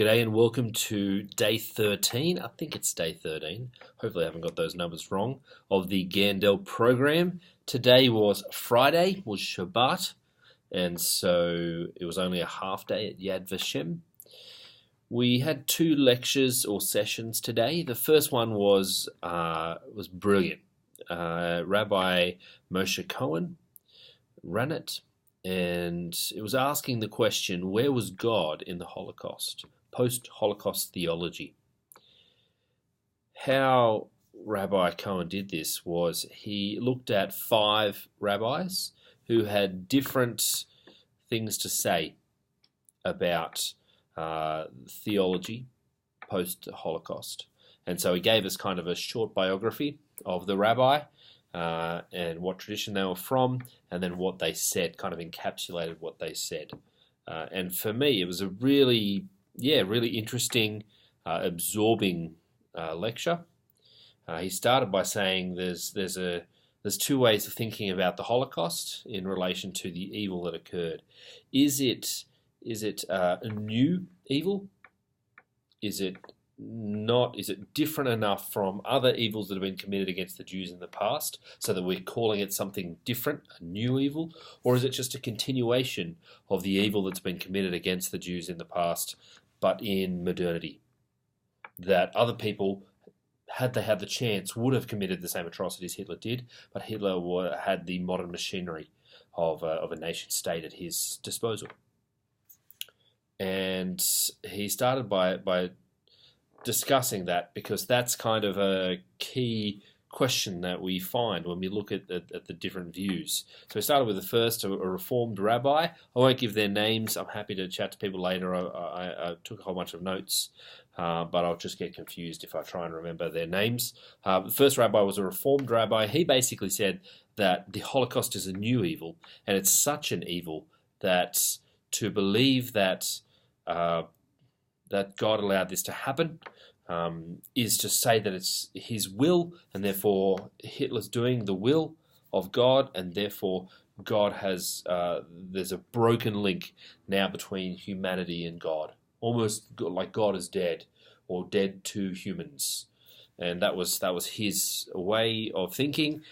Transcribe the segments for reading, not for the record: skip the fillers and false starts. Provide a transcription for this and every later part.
G'day and welcome to day 13. I think it's day 13. Hopefully I haven't got those numbers wrong. Of the Gandle program. Today was Friday, was Shabbat, and so it was only a half day at Yad Vashem. We had two lectures or sessions today. The first one was brilliant. Rabbi Moshe Cohen ran it, and it was asking the question, where was God in the Holocaust? Post-Holocaust theology. How Rabbi Cohen did this was he looked at 5 rabbis who had different things to say about theology post-Holocaust. And so he gave us kind of a short biography of the rabbi and what tradition they were from, and then what they said, kind of encapsulated what they said. And for me, it was a really interesting, absorbing lecture. He started by saying there's two ways of thinking about the Holocaust in relation to the evil that occurred. Is it a new evil? Is it not? Is it different enough from other evils that have been committed against the Jews in the past, so that we're calling it something different, a new evil? Or is it just a continuation of the evil that's been committed against the Jews in the past, but in modernity? That other people, had they had the chance, would have committed the same atrocities Hitler did, but Hitler had the modern machinery of a nation state at his disposal. And he started by discussing that, because that's kind of a key question that we find when we look at the different views. So we started with the first, a Reformed rabbi. I won't give their names. I'm happy to chat to people later. I took a whole bunch of notes, but I'll just get confused if I try and remember their names. The first rabbi was a Reformed rabbi. He basically said that the Holocaust is a new evil, and it's such an evil that to believe that God allowed this to happen is to say that it's his will, and therefore Hitler's doing the will of God, and therefore God has there's a broken link now between humanity and God, almost like God is dead, or dead to humans. And that was his way of thinking.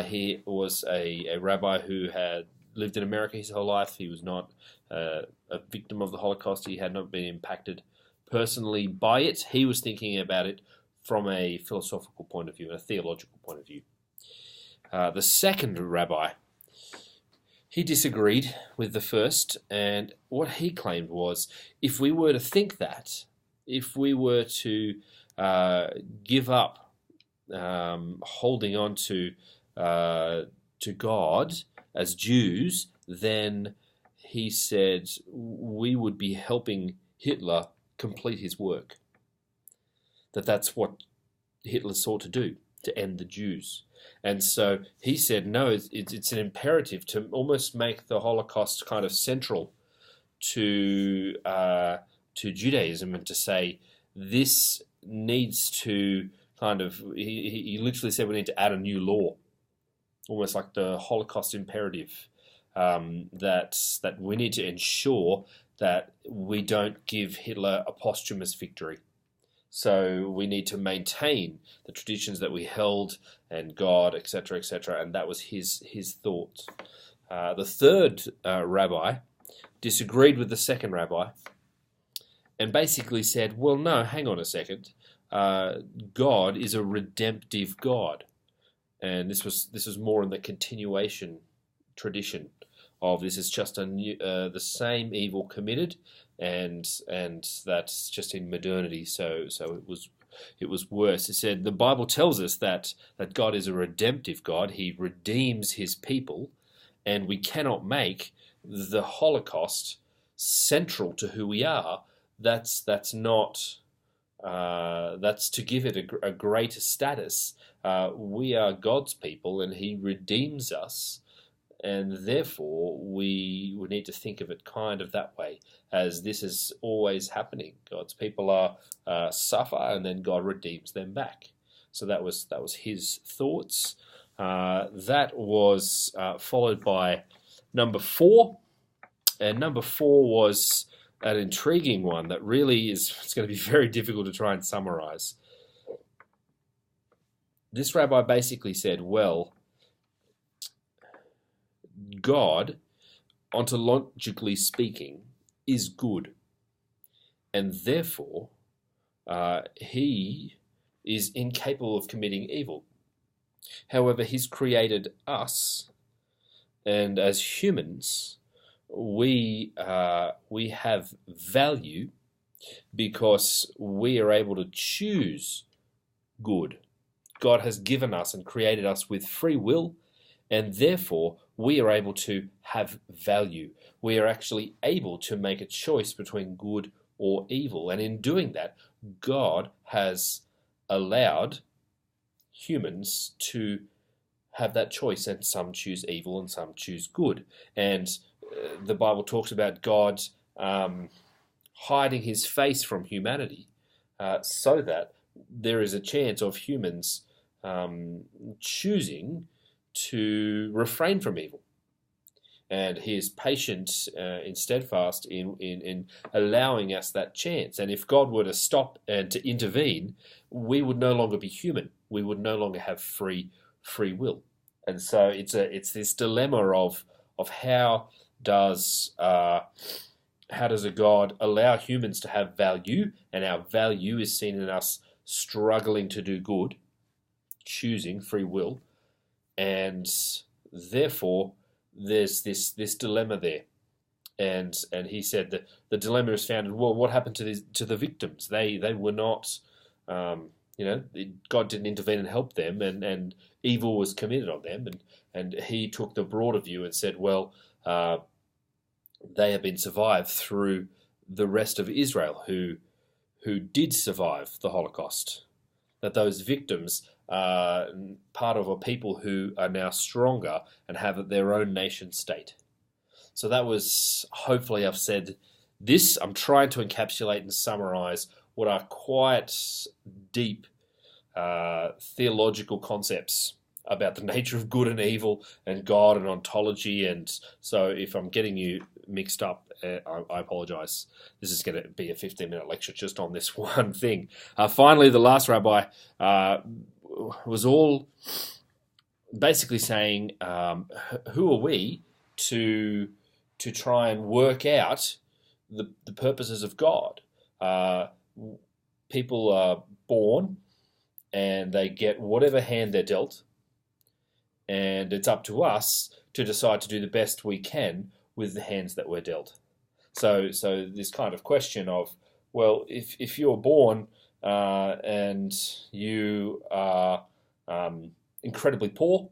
He was a rabbi who had lived in America his whole life. He was not a victim of the Holocaust. He had not been impacted personally by it. He was thinking about it from a philosophical point of view and a theological point of view. The second rabbi, he disagreed with the first, and what he claimed was, if we were to think that, if we were to give up holding on to God as Jews, then he said we would be helping Hitler complete his work. That's what Hitler sought to do, to end the Jews. And so he said, no, it's an imperative to almost make the Holocaust kind of central to Judaism, and to say this needs to kind of, he literally said we need to add a new law, almost like the Holocaust imperative, that we need to ensure that we don't give Hitler a posthumous victory. So we need to maintain the traditions that we held, and God, etc., etc. And that was his thought. The third rabbi disagreed with the second rabbi, and basically said, well, no, hang on a second. God is a redemptive God. And this was more in the continuation tradition of, this is just the same evil committed, and that's just in modernity. So it was worse. It said the Bible tells us that God is a redemptive God. He redeems his people, and we cannot make the Holocaust central to who we are. That's not. That's to give it a greater status. We are God's people, and he redeems us, and therefore we need to think of it kind of that way, as this is always happening. God's people suffer, and then God redeems them back. So that was his thoughts. That was followed by number 4, and number 4 was an intriguing one that really it's going to be very difficult to try and summarize. This rabbi basically said, well, God, ontologically speaking, is good, and therefore he is incapable of committing evil. However, he's created us, and as humans, we have value because we are able to choose good. God has given us and created us with free will, and therefore we are able to have value. We are actually able to make a choice between good or evil, and in doing that, God has allowed humans to have that choice, and some choose evil and some choose good. And the Bible talks about God hiding his face from humanity so that there is a chance of humans choosing to refrain from evil. And he is patient and steadfast in allowing us that chance. And if God were to stop and to intervene, we would no longer be human. We would no longer have free will. And so it's this dilemma of how does a God allow humans to have value, and our value is seen in us struggling to do good, choosing free will, and therefore there's this dilemma there. And he said that the dilemma is found in, well, what happened to the victims? They were not, God didn't intervene and help them, and evil was committed on them, and he took the broader view and said, well, they have been survived through the rest of Israel who did survive the Holocaust. That those victims are part of a people who are now stronger and have their own nation state. So that was, hopefully I've said this, I'm trying to encapsulate and summarize what are quite deep theological concepts about the nature of good and evil and God and ontology. And so if I'm getting you mixed up, I apologize. This is going to be a 15-minute lecture just on this one thing. Finally, the last rabbi was all basically saying, who are we to try and work out the purposes of God? People are born and they get whatever hand they're dealt, and it's up to us to decide to do the best we can with the hands that we're dealt. So this kind of question of, well, if you're born and you are incredibly poor,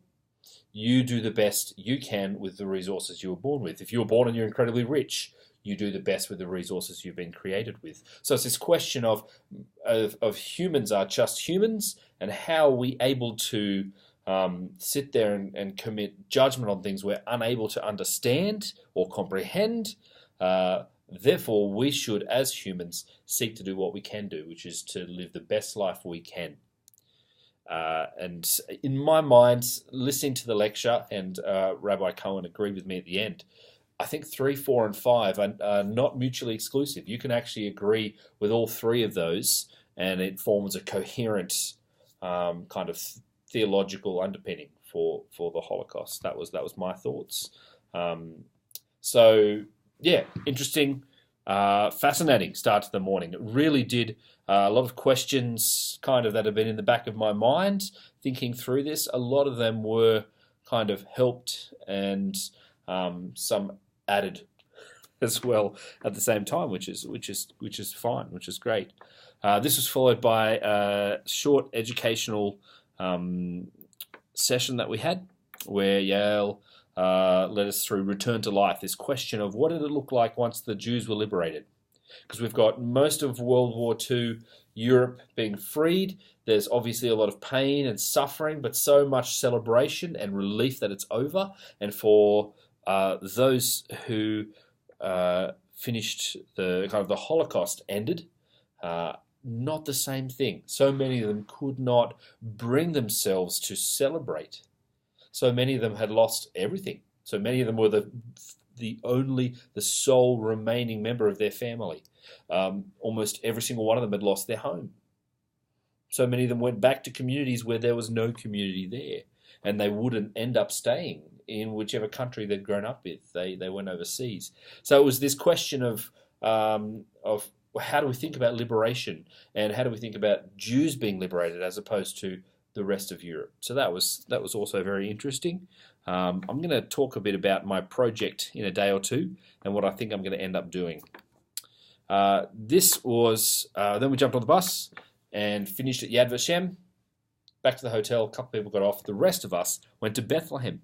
you do the best you can with the resources you were born with. If you were born and you're incredibly rich, you do the best with the resources you've been created with. So it's this question of humans are just humans, and how are we able to sit there and commit judgment on things we're unable to understand or comprehend. Therefore, we should, as humans, seek to do what we can do, which is to live the best life we can. And in my mind, listening to the lecture, and Rabbi Cohen agreed with me at the end, I think 3, 4, and 5 are not mutually exclusive. You can actually agree with all three of those, and it forms a coherent kind of theological underpinning for the Holocaust. That was my thoughts. So yeah, interesting, fascinating start to the morning. It really did. A lot of questions kind of that have been in the back of my mind thinking through this. A lot of them were kind of helped, and some added as well at the same time, which is fine, which is great. This was followed by a short educational session that we had, where Yale led us through Return to Life, this question of what did it look like once the Jews were liberated? Because we've got most of World War II, Europe being freed. There's obviously a lot of pain and suffering, but so much celebration and relief that it's over. And for those who finished the kind of the Holocaust ended, not the same thing. So many of them could not bring themselves to celebrate. So many of them had lost everything. So many of them were the the sole remaining member of their family. Almost every single one of them had lost their home. So many of them went back to communities where there was no community there, and they wouldn't end up staying in whichever country they'd grown up with. They went overseas. So it was this question of how do we think about liberation, and how do we think about Jews being liberated as opposed to the rest of Europe. So that was also very interesting. I'm going to talk a bit about my project in a day or two and what I think I'm going to end up doing. Then we jumped on the bus and finished at Yad Vashem. Back to the hotel, a couple people got off. The rest of us went to Bethlehem.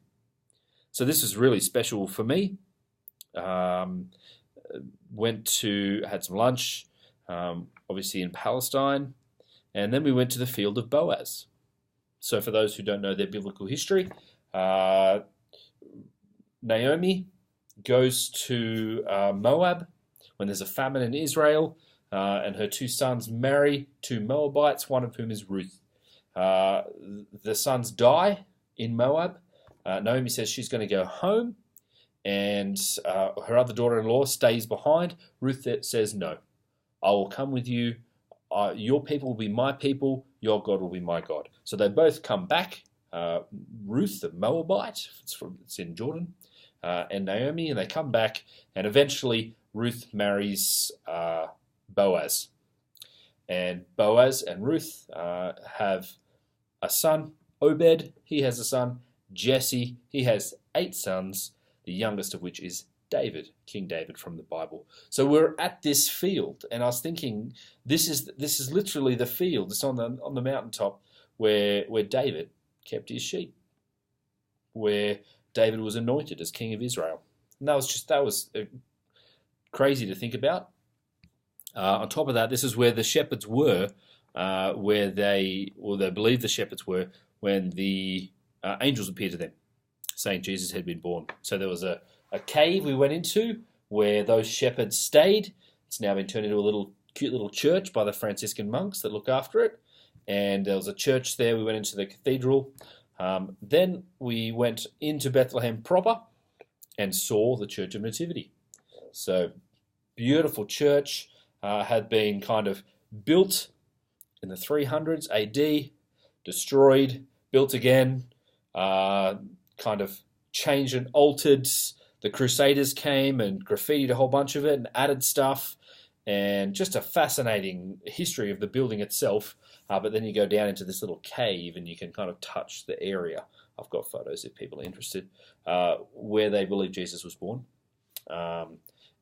So this was really special for me. Had some lunch, obviously in Palestine, and then we went to the field of Boaz. So for those who don't know their biblical history, Naomi goes to Moab when there's a famine in Israel, and her two sons marry two Moabites, one of whom is Ruth. The sons die in Moab. Naomi says she's going to go home, and her other daughter-in-law stays behind. Ruth says, no, I will come with you. Your people will be my people. Your God will be my God. So they both come back. Ruth, the Moabite, it's in Jordan, and Naomi, and they come back, and eventually Ruth marries Boaz. And Boaz and Ruth have a son, Obed. He has a son, Jesse. He has 8 sons, the youngest of which is David, King David from the Bible. So we're at this field, and I was thinking, this is literally the field. It's on the mountaintop where David kept his sheep, where David was anointed as king of Israel. And that was crazy to think about. On top of that, this is where the shepherds were, where they believed the shepherds were when the angels appeared to them, saying Jesus had been born. So there was a cave we went into where those shepherds stayed. It's now been turned into a cute little church by the Franciscan monks that look after it. And there was a church there. We went into the cathedral. Then we went into Bethlehem proper and saw the Church of Nativity. So beautiful church, had been kind of built in the 300s AD, destroyed, built again, kind of changed and altered. The Crusaders came and graffitied a whole bunch of it and added stuff, and just a fascinating history of the building itself. But then you go down into this little cave and you can kind of touch the area. I've got photos if people are interested, where they believe Jesus was born.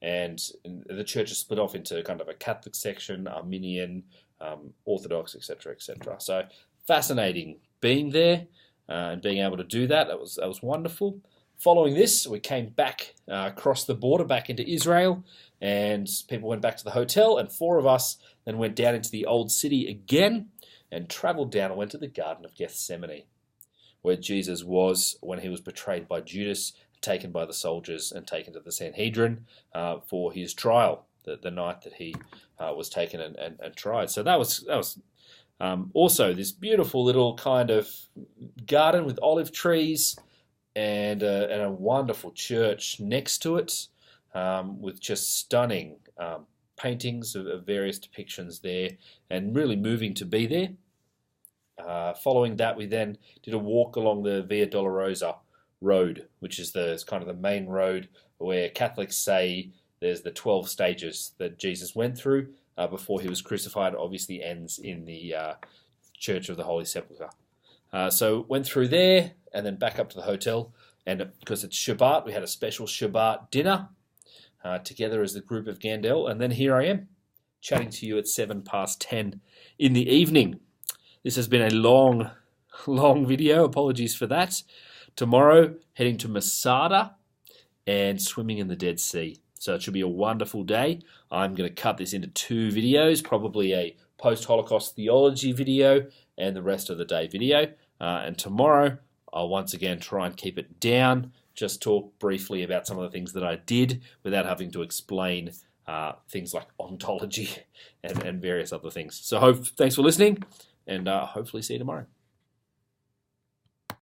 And the church is split off into kind of a Catholic section, Armenian, Orthodox, etc., etc. So fascinating being there and being able to do that. That was wonderful. Following this, we came back across the border back into Israel, and people went back to the hotel, and 4 of us then went down into the old city again and travelled down and went to the Garden of Gethsemane, where Jesus was when he was betrayed by Judas, taken by the soldiers and taken to the Sanhedrin for his trial, the night that he was taken and tried. So that was also this beautiful little kind of garden with olive trees, and a wonderful church next to it, with just stunning paintings of various depictions there, and really moving to be there. Following that, we then did a walk along the Via Dolorosa road, which is kind of the main road where Catholics say there's the 12 stages that Jesus went through before he was crucified. Obviously ends in the Church of the Holy Sepulchre. So went through there and then back up to the hotel, and because it's Shabbat, we had a special Shabbat dinner together as the group of Gandle, and then here I am chatting to you at 10:07 in the evening. This has been a long video. Apologies for that. Tomorrow, heading to Masada and swimming in the Dead Sea. So it should be a wonderful day. I'm going to cut this into 2 videos, probably a post-Holocaust theology video and the rest of the day video. And tomorrow, I'll once again try and keep it down, just talk briefly about some of the things that I did without having to explain things like ontology and various other things. So thanks for listening, and hopefully see you tomorrow.